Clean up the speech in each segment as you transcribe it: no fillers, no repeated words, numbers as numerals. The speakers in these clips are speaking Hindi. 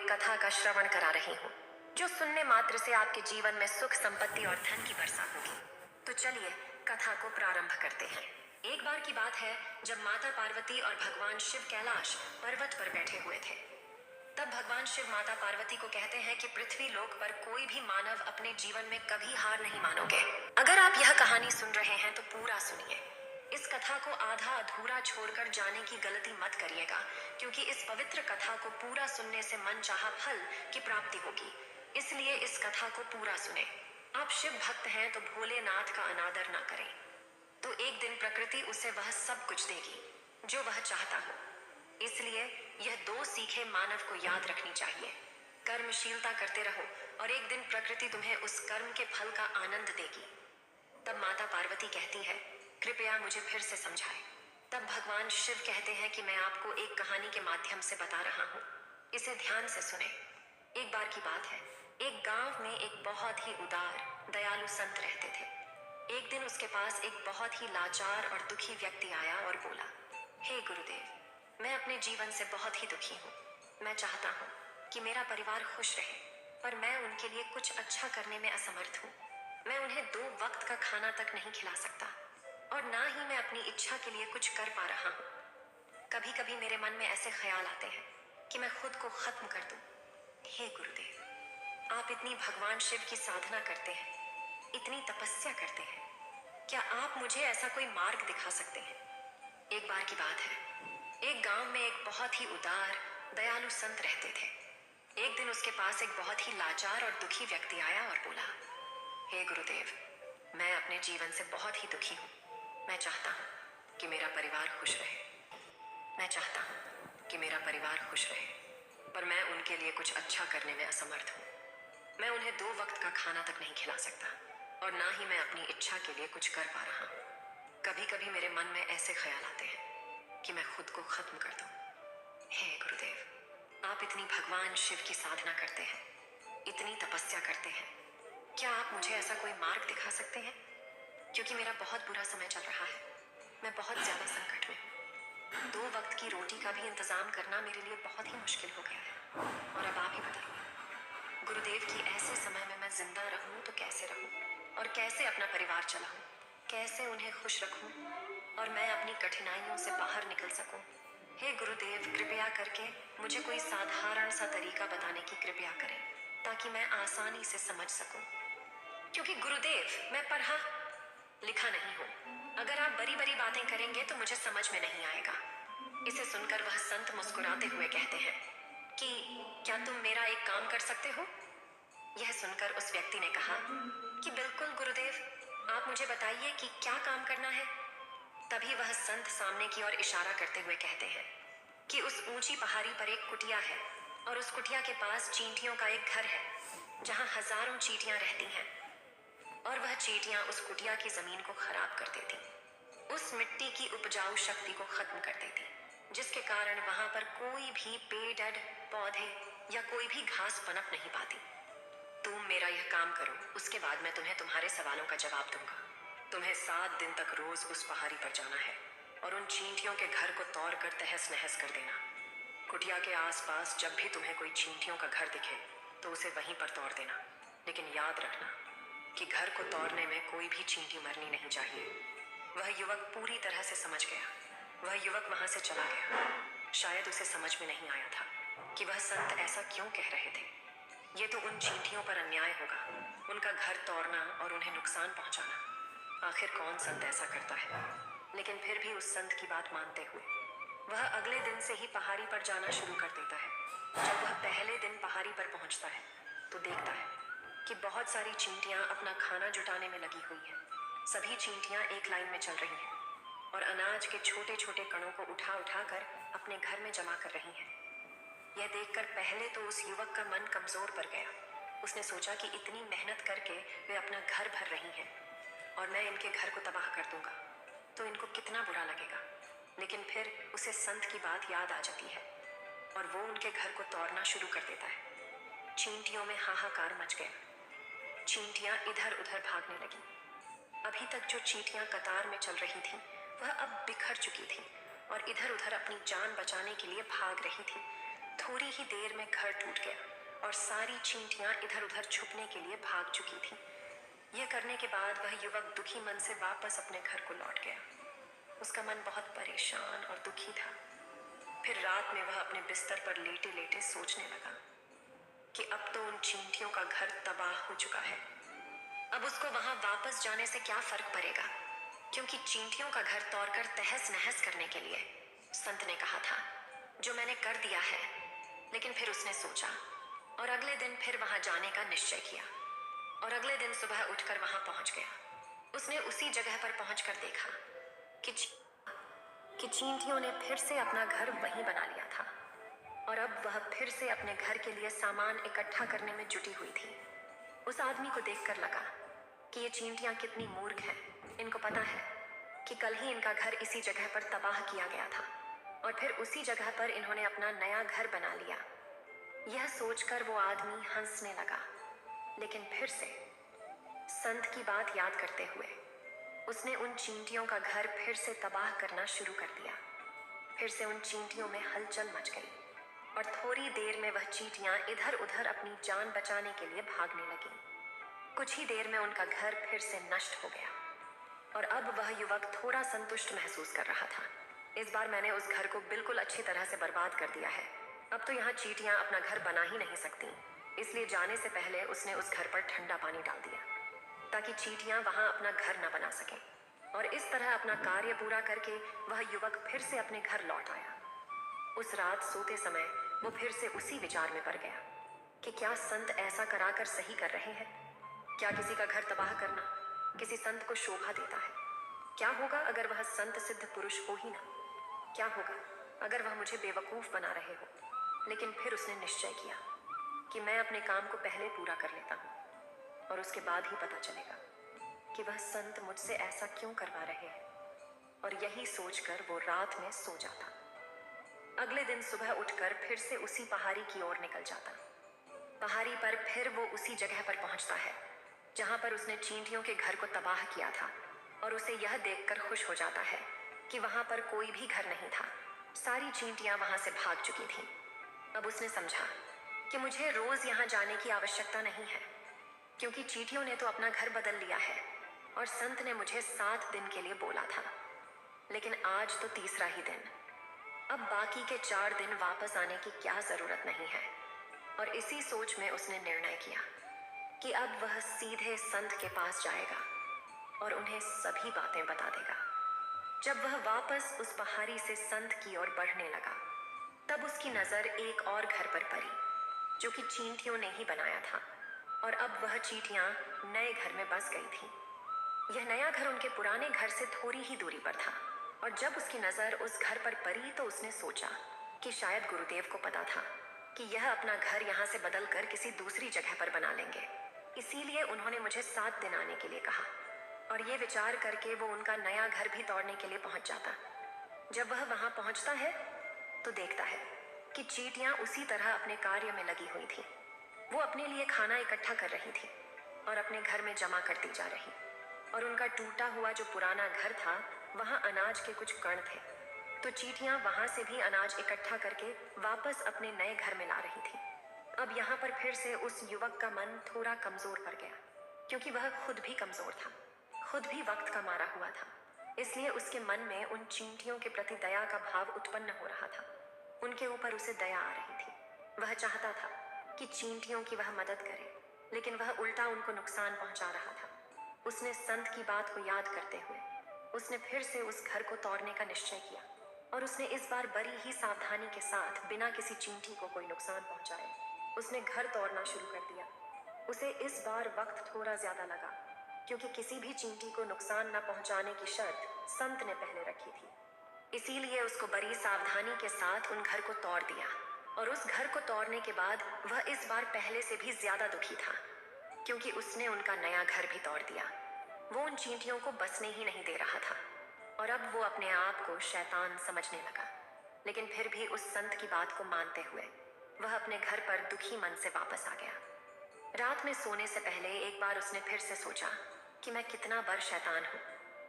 एक कथा का श्रवण करा रही हूँ, जो सुनने मात्र से आपके जीवन में सुख, संपत्ति और धन की वर्षा होगी। तो चलिए कथा को प्रारंभ करते हैं। एक बार की बात है, जब माता पार्वती और भगवान शिव कैलाश पर्वत पर बैठे हुए थे। तब भगवान शिव माता पार्वती को कहते हैं कि पृथ्वी लोक पर कोई भी मानव अपने जीवन में कभी हार नहीं मानोगे। अगर आप यह कहानी सुन रहे हैं तो पूरा सुनिए। इस कथा को आधा अधूरा छोड़कर जाने की गलती मत करिएगा, क्योंकि इस पवित्र कथा को पूरा सुनने से मनचाहा फल की प्राप्ति होगी। इसलिए इस कथा को पूरा सुने। आप शिव भक्त हैं तो भोलेनाथ का अनादर ना करें, तो एक दिन प्रकृति उसे वह सब कुछ देगी जो वह चाहता हो। इसलिए यह दो सीखें मानव को याद रखनी चाहिए। कर्मशीलता करते रहो और एक दिन प्रकृति तुम्हें उस कर्म के फल का आनंद देगी। तब माता पार्वती कहती है, कृपया मुझे फिर से समझाएं। तब भगवान शिव कहते हैं कि मैं आपको एक कहानी के माध्यम से बता रहा हूँ, इसे ध्यान से सुने। एक बार की बात है, एक गांव में एक बहुत ही उदार, दयालु संत रहते थे। एक दिन उसके पास एक बहुत ही लाचार और दुखी व्यक्ति आया और बोला, हे गुरुदेव, मैं अपने जीवन से बहुत ही दुखी हूँ। मैं चाहता हूँ कि मेरा परिवार खुश रहे, पर मैं उनके लिए कुछ अच्छा करने में असमर्थ हूँ। मैं उन्हें 2 वक्त का खाना तक नहीं खिला सकता, और ना ही मैं अपनी इच्छा के लिए कुछ कर पा रहा हूँ। कभी कभी मेरे मन में ऐसे ख्याल आते हैं कि मैं खुद को खत्म कर दूं। हे गुरुदेव, आप इतनी भगवान शिव की साधना करते हैं, इतनी तपस्या करते हैं, क्या आप मुझे ऐसा कोई मार्ग दिखा सकते हैं? एक बार की बात है, एक गांव में एक बहुत ही उदार, दयालु संत रहते थे। एक दिन उसके पास एक बहुत ही लाचार और दुखी व्यक्ति आया और बोला, हे गुरुदेव, मैं अपने जीवन से बहुत ही दुखी हूँ। मैं चाहता हूँ कि मेरा परिवार खुश रहे। मैं चाहता हूँ कि मेरा परिवार खुश रहे, पर मैं उनके लिए कुछ अच्छा करने में असमर्थ हूँ। मैं उन्हें 2 वक्त का खाना तक नहीं खिला सकता, और ना ही मैं अपनी इच्छा के लिए कुछ कर पा रहा हूँ। कभी कभी मेरे मन में ऐसे ख्याल आते हैं कि मैं खुद को खत्म कर दूं। हे गुरुदेव, आप इतनी भगवान शिव की साधना करते हैं, इतनी तपस्या करते हैं, क्या आप मुझे ऐसा कोई मार्ग दिखा सकते हैं? क्योंकि मेरा बहुत बुरा समय चल रहा है। मैं बहुत ज्यादा संकट में हूँ। 2 वक्त की रोटी का भी इंतजाम करना मेरे लिए बहुत ही मुश्किल हो गया है। और अब आप ही बताइए, गुरुदेव की ऐसे समय में मैं जिंदा रहूं तो कैसे रहूं, और कैसे अपना परिवार चलाऊं, कैसे उन्हें खुश रखूं, और मैं अपनी कठिनाइयों से बाहर निकल सकूं। हे गुरुदेव, कृपया करके मुझे कोई साधारण सा तरीका बताने की कृपया करें, ताकि मैं आसानी से समझ सकूं। क्योंकि गुरुदेव, मैं पढ़ा लिखा नहीं हूँ। अगर आप बड़ी बड़ी बातें करेंगे तो मुझे समझ में नहीं आएगा। इसे सुनकर वह संत मुस्कुराते हुए कहते हैं कि क्या तुम मेरा एक काम कर सकते हो? यह सुनकर उस व्यक्ति ने कहा कि बिल्कुल गुरुदेव, आप मुझे बताइए कि क्या काम करना है। तभी वह संत सामने की ओर इशारा करते हुए कहते हैं कि उस ऊंची पहाड़ी पर एक कुटिया है, और उस कुटिया के पास चींटियों का एक घर है, जहां हजारों चींटियां रहती हैं, और वह चींटियां उस कुटिया की जमीन को खराब कर देती, उस मिट्टी की उपजाऊ शक्ति को खत्म कर देती, जिसके कारण वहां पर कोई भी पेड़, पौधे या कोई भी घास पनप नहीं पाती। तुम मेरा यह काम करो, उसके बाद मैं तुम्हें तुम्हारे सवालों का जवाब दूंगा। तुम्हें 7 दिन तक रोज उस पहाड़ी पर जाना है, और उन चींटियों के घर को तोड़ कर तहस नहस कर देना। कुटिया के आसपास जब भी तुम्हें कोई चींटियों का घर दिखे तो उसे वहीं पर तोड़ देना। लेकिन याद रखना कि घर को तोड़ने में कोई भी चींटी मरनी नहीं चाहिए। वह युवक पूरी तरह से समझ गया। वह युवक वहां से चला गया। शायद उसे समझ में नहीं आया था कि वह संत ऐसा क्यों कह रहे थे। ये तो उन चींटियों पर अन्याय होगा, उनका घर तोड़ना और उन्हें नुकसान पहुंचाना। आखिर कौन संत ऐसा करता है? लेकिन फिर भी उस संत की बात मानते हुए वह अगले दिन से ही पहाड़ी पर जाना शुरू कर देता है। जब वह पहले दिन पहाड़ी पर पहुंचता है तो देखता है कि बहुत सारी चींटियां अपना खाना जुटाने में लगी हुई हैं। सभी चींटियां एक लाइन में चल रही हैं और अनाज के छोटे छोटे कणों को उठा उठा कर अपने घर में जमा कर रही हैं। यह देखकर पहले तो उस युवक का मन कमजोर पड़ गया। उसने सोचा कि इतनी मेहनत करके वे अपना घर भर रही हैं, और मैं इनके घर को तबाह कर दूंगा तो इनको कितना बुरा लगेगा। लेकिन फिर उसे संत की बात याद आ जाती है, और वो उनके घर को तोड़ना शुरू कर देता है। चींटियों में हाहाकार मच गया। चींटियां इधर उधर भागने लगी। अभी तक जो चींटियां कतार में चल रही थीं, वह अब बिखर चुकी थीं और इधर उधर अपनी जान बचाने के लिए भाग रही थीं। थोड़ी ही देर में घर टूट गया और सारी चींटियां इधर उधर छुपने के लिए भाग चुकी थीं। यह करने के बाद वह युवक दुखी मन से वापस अपने घर को लौट गया। उसका मन बहुत परेशान और दुखी था। फिर रात में वह अपने बिस्तर पर लेटे लेटे सोचने लगा कि अब तो उन चींटियों का घर तबाह हो चुका है। अब उसको वहां वापस जाने से क्या फर्क पड़ेगा, क्योंकि चींटियों का घर तोड़कर तहस नहस करने के लिए संत ने कहा था, जो मैंने कर दिया है। लेकिन फिर उसने सोचा और अगले दिन फिर वहां जाने का निश्चय किया और अगले दिन सुबह उठकर वहां पहुंच गया। उसने उसी जगह पर पहुंचकर देखा कि चींटियों ने फिर से अपना घर वहीं बना लिया था और अब वह फिर से अपने घर के लिए सामान इकट्ठा करने में जुटी हुई थी। उस आदमी को देखकर लगा कि ये चींटियां कितनी मूर्ख हैं। इनको पता है कि कल ही इनका घर इसी जगह पर तबाह किया गया था और फिर उसी जगह पर इन्होंने अपना नया घर बना लिया। यह सोचकर वो आदमी हंसने लगा, लेकिन फिर से संत की बात याद करते हुए उसने उन चींटियों का घर फिर से तबाह करना शुरू कर दिया। फिर से उन चींटियों में हलचल मच गई और थोड़ी देर में वह चींटियां इधर उधर अपनी जान बचाने के लिए भागने लगीं। कुछ ही देर में उनका घर फिर से नष्ट हो गया और अब वह युवक थोड़ा संतुष्ट महसूस कर रहा था। इस बार मैंने उस घर को बिल्कुल अच्छी तरह से बर्बाद कर दिया है। अब तो यहाँ चींटियां अपना घर बना ही नहीं सकती। इसलिए जाने से पहले उसने उस घर पर ठंडा पानी डाल दिया ताकि चींटियां वहां अपना घर न बना सकें। और इस तरह अपना कार्य पूरा करके वह युवक फिर से अपने घर लौट आया। उस रात सोते समय वो फिर से उसी विचार में पड़ गया कि क्या संत ऐसा कराकर सही कर रहे हैं? क्या किसी का घर तबाह करना किसी संत को शोभा देता है? क्या होगा अगर वह संत सिद्ध पुरुष हो ही ना? क्या होगा अगर वह मुझे बेवकूफ बना रहे हो? लेकिन फिर उसने निश्चय किया कि मैं अपने काम को पहले पूरा कर लेता हूँ और उसके बाद ही पता चलेगा कि वह संत मुझसे ऐसा क्यों करवा रहे हैं। और यही सोचकर वो रात में सो जाता। अगले दिन सुबह उठकर फिर से उसी पहाड़ी की ओर निकल जाता। पहाड़ी पर फिर वो उसी जगह पर पहुंचता है जहां पर उसने चींटियों के घर को तबाह किया था और उसे यह देखकर खुश हो जाता है कि वहां पर कोई भी घर नहीं था। सारी चींटियां वहां से भाग चुकी थीं। अब उसने समझा कि मुझे रोज यहाँ जाने की आवश्यकता नहीं है, क्योंकि चींटियों ने तो अपना घर बदल लिया है और संत ने मुझे 7 दिन के लिए बोला था। लेकिन आज तो तीसरा ही दिन। अब बाकी के 4 दिन वापस आने की क्या जरूरत नहीं है। और इसी सोच में उसने निर्णय किया कि अब वह सीधे संत के पास जाएगा और उन्हें सभी बातें बता देगा। जब वह वापस उस पहाड़ी से संत की ओर बढ़ने लगा, तब उसकी नजर एक और घर पर पड़ी जो कि चींटियों ने ही बनाया था। और अब वह चींटियां नए घर में बस गई थीं। यह नया घर उनके पुराने घर से थोड़ी ही दूरी पर था और जब उसकी नजर उस घर पर पड़ी तो उसने सोचा कि शायद गुरुदेव को पता था कि यह अपना घर यहाँ से बदल कर किसी दूसरी जगह पर बना लेंगे, इसीलिए उन्होंने मुझे 7 दिन आने के लिए कहा। और ये विचार करके वो उनका नया घर भी तोड़ने के लिए पहुंच जाता। जब वह वहां पहुंचता है तो देखता है कि चींटियां उसी तरह अपने कार्य में लगी हुई थी। वो अपने लिए खाना इकट्ठा कर रही थी और अपने घर में जमा करती जा रही। और उनका टूटा हुआ जो पुराना घर था, वहां अनाज के कुछ कण थे, तो चींटियां वहां से भी अनाज इकट्ठा करके वापस अपने नए घर में ला रही थी। अब यहाँ पर फिर से उस युवक का मन थोड़ा कमजोर पड़ गया, क्योंकि वह खुद भी कमजोर था, खुद भी वक्त का मारा हुआ था। इसलिए उसके मन में उन चींटियों के प्रति दया का भाव उत्पन्न हो रहा था। उनके ऊपर उसे दया आ रही थी। वह चाहता था कि चींटियों की वह मदद करे, लेकिन वह उल्टा उनको नुकसान पहुंचा रहा था। उसने संत की बात को याद करते हुए उसने फिर से उस घर को तोड़ने का निश्चय किया और उसने इस बार बड़ी ही सावधानी के साथ बिना किसी चींटी को कोई नुकसान पहुंचाए उसने घर तोड़ना शुरू कर दिया। उसे इस बार वक्त थोड़ा ज्यादा लगा, क्योंकि किसी भी चींटी को नुकसान न पहुंचाने की शर्त संत ने पहले रखी थी। इसीलिए उसको बड़ी सावधानी के साथ उन घर को तोड़ दिया और उस घर को तोड़ने के बाद वह इस बार पहले से भी ज्यादा दुखी था, क्योंकि उसने उनका नया घर भी तोड़ दिया। वो उन चींटियों को बसने ही नहीं दे रहा था और अब वो अपने आप को शैतान समझने लगा। लेकिन फिर भी उस संत की बात को मानते हुए वह अपने घर पर दुखी मन से वापस आ गया। रात में सोने से पहले एक बार उसने फिर से सोचा कि मैं कितना बड़ा शैतान हूँ,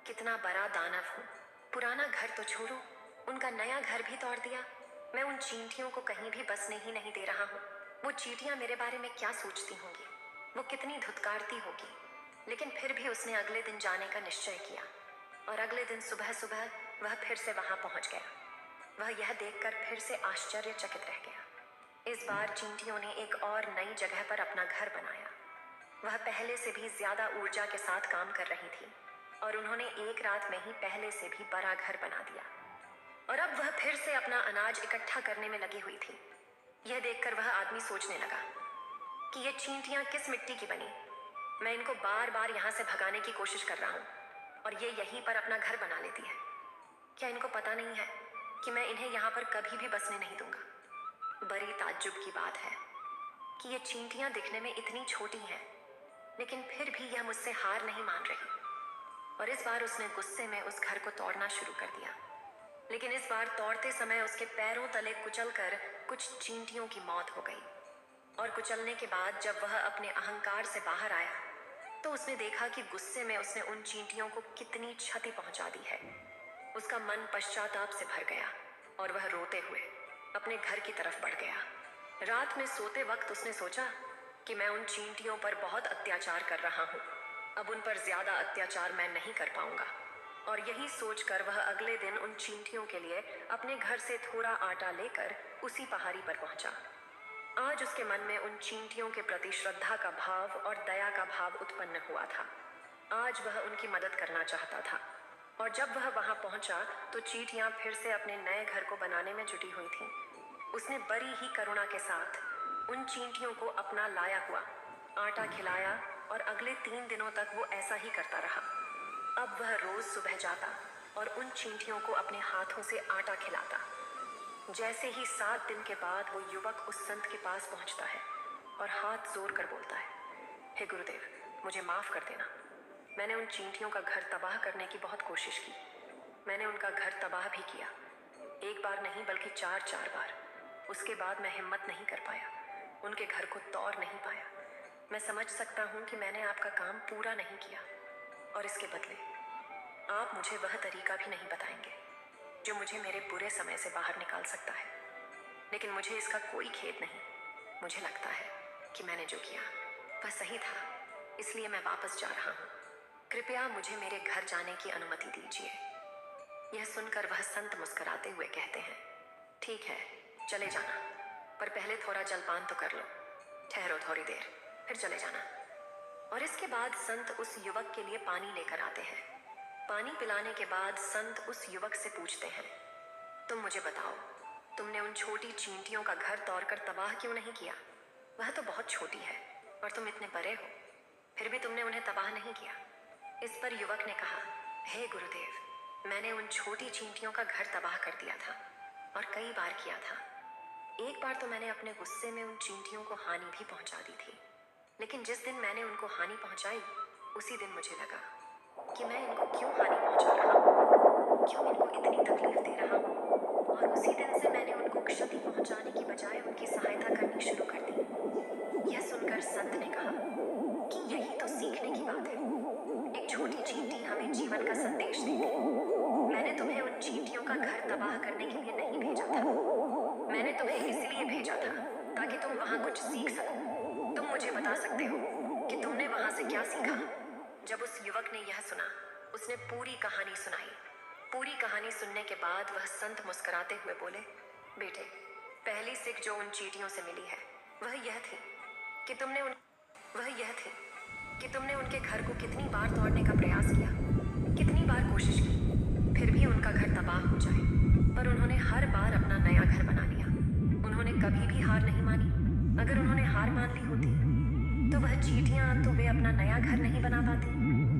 कितना बड़ा दानव हूँ। पुराना घर तो छोड़ो, उनका नया घर भी तोड़ दिया। मैं उन चींटियों को कहीं भी बसने ही नहीं दे रहा हूँ। वो चींटियाँ मेरे बारे में क्या सोचती होंगी, वो कितनी धुतकारती होगी। लेकिन फिर भी उसने अगले दिन जाने का निश्चय किया और अगले दिन सुबह सुबह वह फिर से वहां पहुंच गया। वह यह देखकर फिर से आश्चर्यचकित रह गया। इस बार चींटियों ने एक और नई जगह पर अपना घर बनाया। वह पहले से भी ज्यादा ऊर्जा के साथ काम कर रही थी और उन्होंने एक रात में ही पहले से भी बड़ा घर बना दिया। और अब वह फिर से अपना अनाज इकट्ठा करने में लगी हुई थी। यह देखकर वह आदमी सोचने लगा कि ये चींटियां किस मिट्टी की बनी। मैं इनको बार बार यहाँ से भगाने की कोशिश कर रहा हूँ और ये यहीं पर अपना घर बना लेती है। क्या इनको पता नहीं है कि मैं इन्हें यहाँ पर कभी भी बसने नहीं दूंगा। बड़ी ताज्जुब की बात है कि ये चींटियां दिखने में इतनी छोटी हैं, लेकिन फिर भी यह मुझसे हार नहीं मान रही। और इस बार उसने गुस्से में उस घर को तोड़ना शुरू कर दिया। लेकिन इस बार तोड़ते समय उसके पैरों तले कुचलकर कुछ चींटियों की मौत हो गई। और कुचलने के बाद जब वह अपने अहंकार से बाहर आया तो उसने देखा कि गुस्से में उसने उन चींटियों को कितनी क्षति पहुंचा दी है। उसका मन पश्चाताप से भर गया और वह रोते हुए अपने घर की तरफ बढ़ गया। रात में सोते वक्त उसने सोचा कि मैं उन चींटियों पर बहुत अत्याचार कर रहा हूँ, अब उन पर ज्यादा अत्याचार मैं नहीं कर पाऊंगा। और यही सोचकर वह अगले दिन उन चींटियों के लिए अपने घर से थोड़ा आटा लेकर उसी पहाड़ी पर पहुंचा। आज उसके मन में उन चींटियों के प्रति श्रद्धा का भाव और दया का भाव उत्पन्न हुआ था। आज वह उनकी मदद करना चाहता था। और जब वह वहां पहुंचा तो चींटियां फिर से अपने नए घर को बनाने में जुटी हुई थीं। उसने बड़ी ही करुणा के साथ उन चींटियों को अपना लाया हुआ आटा खिलाया और अगले 3 दिनों तक वो ऐसा ही करता रहा। अब वह रोज सुबह जाता और उन चींटियों को अपने हाथों से आटा खिलाता। जैसे ही 7 दिन के बाद वो युवक उस संत के पास पहुंचता है और हाथ जोड़ कर बोलता है, हे गुरुदेव, मुझे माफ कर देना। मैंने उन चींटियों का घर तबाह करने की बहुत कोशिश की। मैंने उनका घर तबाह भी किया, एक बार नहीं बल्कि 4 बार। उसके बाद मैं हिम्मत नहीं कर पाया, उनके घर को तोड़ नहीं पाया। मैं समझ सकता हूँ कि मैंने आपका काम पूरा नहीं किया और इसके बदले आप मुझे वह तरीका भी नहीं बताएंगे जो मुझे मेरे बुरे समय से बाहर निकाल सकता है। लेकिन मुझे इसका कोई खेद नहीं। मुझे लगता है कि मैंने जो किया वह सही था, इसलिए मैं वापस जा रहा हूँ। कृपया मुझे मेरे घर जाने की अनुमति दीजिए। यह सुनकर वह संत मुस्कुराते हुए कहते हैं, ठीक है, चले जाना, पर पहले थोड़ा जलपान तो कर लो। ठहरो थोड़ी देर, फिर चले जाना। और इसके बाद संत उस युवक के लिए पानी लेकर आते हैं। पानी पिलाने के बाद संत उस युवक से पूछते हैं, तुम मुझे बताओ, तुमने उन छोटी चींटियों का घर तोड़कर तबाह क्यों नहीं किया? वह तो बहुत छोटी है और तुम इतने बड़े हो, फिर भी तुमने उन्हें तबाह नहीं किया। इस पर युवक ने कहा, हे गुरुदेव, मैंने उन छोटी चींटियों का घर तबाह कर दिया था और कई बार किया था। एक बार तो मैंने अपने गुस्से में उन चींटियों को हानि भी पहुंचा दी थी। लेकिन जिस दिन मैंने उनको हानि पहुंचाई, उसी दिन मुझे लगा कि मैं इनको क्यों हानि पहुंचा रहा हूँ, क्यों इनको इतनी तकलीफ दे रहा हूँ। और उसी दिन से मैंने उनको क्षति पहुंचाने की बजाय उनकी सहायता करनी शुरू कर दी। यह सुनकर संत ने कहा कि यही तो सीखने की बात है। एक छोटी चींटी हमें जीवन का संदेश देती है। मैंने तुम्हें उन चींटियों का घर तबाह करने के लिए नहीं भेजा था। मैंने तुम्हें इसलिए भेजा था ताकि तुम वहां कुछ सीख सको। तुम मुझे बता सकते हो कि तुमने वहां से क्या सीखा? जब उस युवक ने यह सुना, उसने पूरी कहानी सुनाई। पूरी कहानी सुनने के बाद वह संत मुस्कुराते हुए बोले, बेटे, पहली सीख जो उन चींटियों से मिली है वह यह थी कि तुमने उनके घर को कितनी बार तोड़ने का प्रयास किया, कितनी बार कोशिश की, फिर भी उनका घर तबाह हो जाए, पर उन्होंने हर बार अपना नया घर बना लिया। उन्होंने कभी भी हार नहीं मानी। अगर उन्होंने हार मान ली होती तो वह चींटियां तो वे अपना नया घर नहीं बना पाती।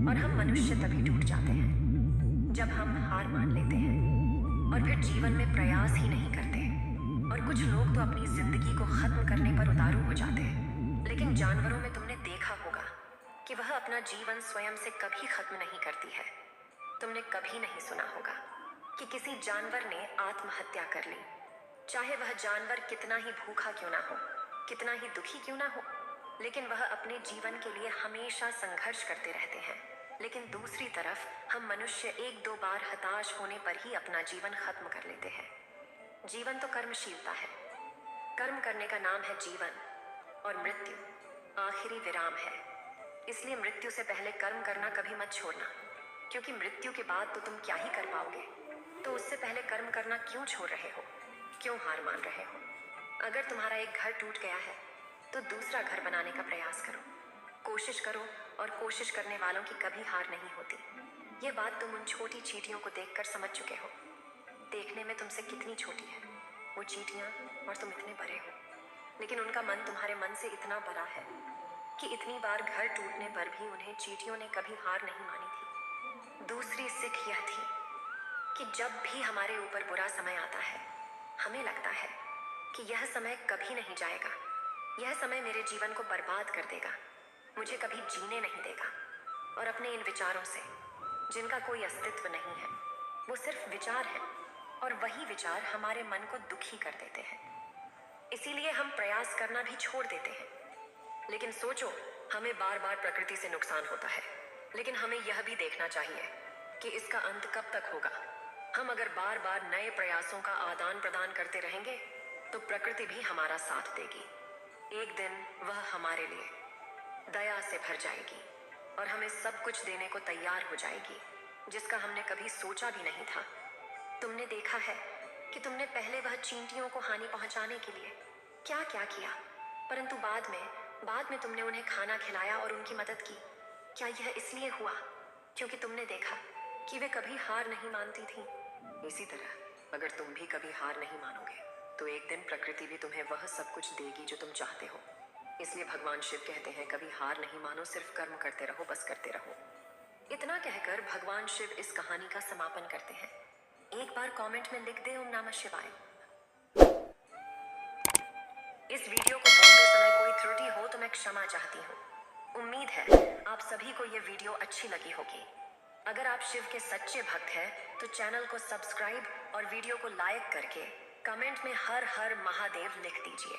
और हम मनुष्य तभी टूट जाते हैं जब हम हार मान लेते हैं और फिर जीवन में प्रयास ही नहीं करते। और कुछ लोग तो अपनी जिंदगी को खत्म करने पर उतारू हो जाते हैं। लेकिन जानवरों में तुमने देखा होगा कि वह अपना जीवन स्वयं से कभी खत्म नहीं करती है। तुमने कभी नहीं सुना होगा कि किसी जानवर ने आत्महत्या कर ली, चाहे वह जानवर कितना ही भूखा क्यों ना हो, कितना ही दुखी क्यों ना हो, लेकिन वह अपने जीवन के लिए हमेशा संघर्ष करते रहते हैं। लेकिन दूसरी तरफ हम मनुष्य 1-2 बार हताश होने पर ही अपना जीवन खत्म कर लेते हैं। जीवन तो कर्मशीलता है। कर्म करने का नाम है जीवन, और मृत्यु आखिरी विराम है। इसलिए मृत्यु से पहले कर्म करना कभी मत छोड़ना, क्योंकि मृत्यु के बाद तो तुम क्या ही कर पाओगे। तो उससे पहले कर्म करना क्यों छोड़ रहे हो? क्यों हार मान रहे हो? अगर तुम्हारा एक घर टूट गया है तो दूसरा घर बनाने का प्रयास करो। कोशिश करो, और कोशिश करने वालों की कभी हार नहीं होती। ये बात तुम उन छोटी चींटियों को देखकर समझ चुके हो। देखने में तुमसे कितनी छोटी है वो चींटियां, और तुम इतने बड़े हो, लेकिन उनका मन तुम्हारे मन से इतना बड़ा है कि इतनी बार घर टूटने पर भी उन्हें चींटियों ने कभी हार नहीं मानी थी। दूसरी सीख यह थी कि जब भी हमारे ऊपर बुरा समय आता है, हमें लगता है कि यह समय कभी नहीं जाएगा, यह समय मेरे जीवन को बर्बाद कर देगा, मुझे कभी जीने नहीं देगा। और अपने इन विचारों से, जिनका कोई अस्तित्व नहीं है, वो सिर्फ विचार है, और वही विचार हमारे मन को दुखी कर देते हैं। इसीलिए हम प्रयास करना भी छोड़ देते हैं। लेकिन सोचो, हमें बार बार प्रकृति से नुकसान होता है, लेकिन हमें यह भी देखना चाहिए कि इसका अंत कब तक होगा। हम अगर बार बार नए प्रयासों का आदान प्रदान करते रहेंगे तो प्रकृति भी हमारा साथ देगी। एक दिन वह हमारे लिए दया से भर जाएगी और हमें सब कुछ देने को तैयार हो जाएगी, जिसका हमने कभी सोचा भी नहीं था। तुमने देखा है कि तुमने पहले वह चींटियों को हानि पहुंचाने के लिए क्या क्या किया, परंतु बाद में तुमने उन्हें खाना खिलाया और उनकी मदद की। क्या यह इसलिए हुआ क्योंकि तुमने देखा कि वे कभी हार नहीं मानती थीं? इसी तरह अगर तुम भी कभी हार नहीं मानोगे तो एक दिन प्रकृति भी तुम्हें वह सब कुछ देगी जो तुम चाहते हो। इसलिए भगवान शिव कहते हैं, कभी हार नहीं मानो, सिर्फ कर्म करते रहो, बस करते रहो। इतना कहकर भगवान शिव इस कहानी का समापन करते हैं। एक बार कमेंट में लिख दे ओम नमः शिवाय। इस वीडियो को बोलते समय कोई त्रुटि हो तो मैं क्षमा चाहती हूँ। उम्मीद है आप सभी को ये वीडियो अच्छी लगी होगी। अगर आप शिव के सच्चे भक्त हैं तो चैनल को सब्सक्राइब और वीडियो को लाइक करके कमेंट में हर हर महादेव लिख दीजिए।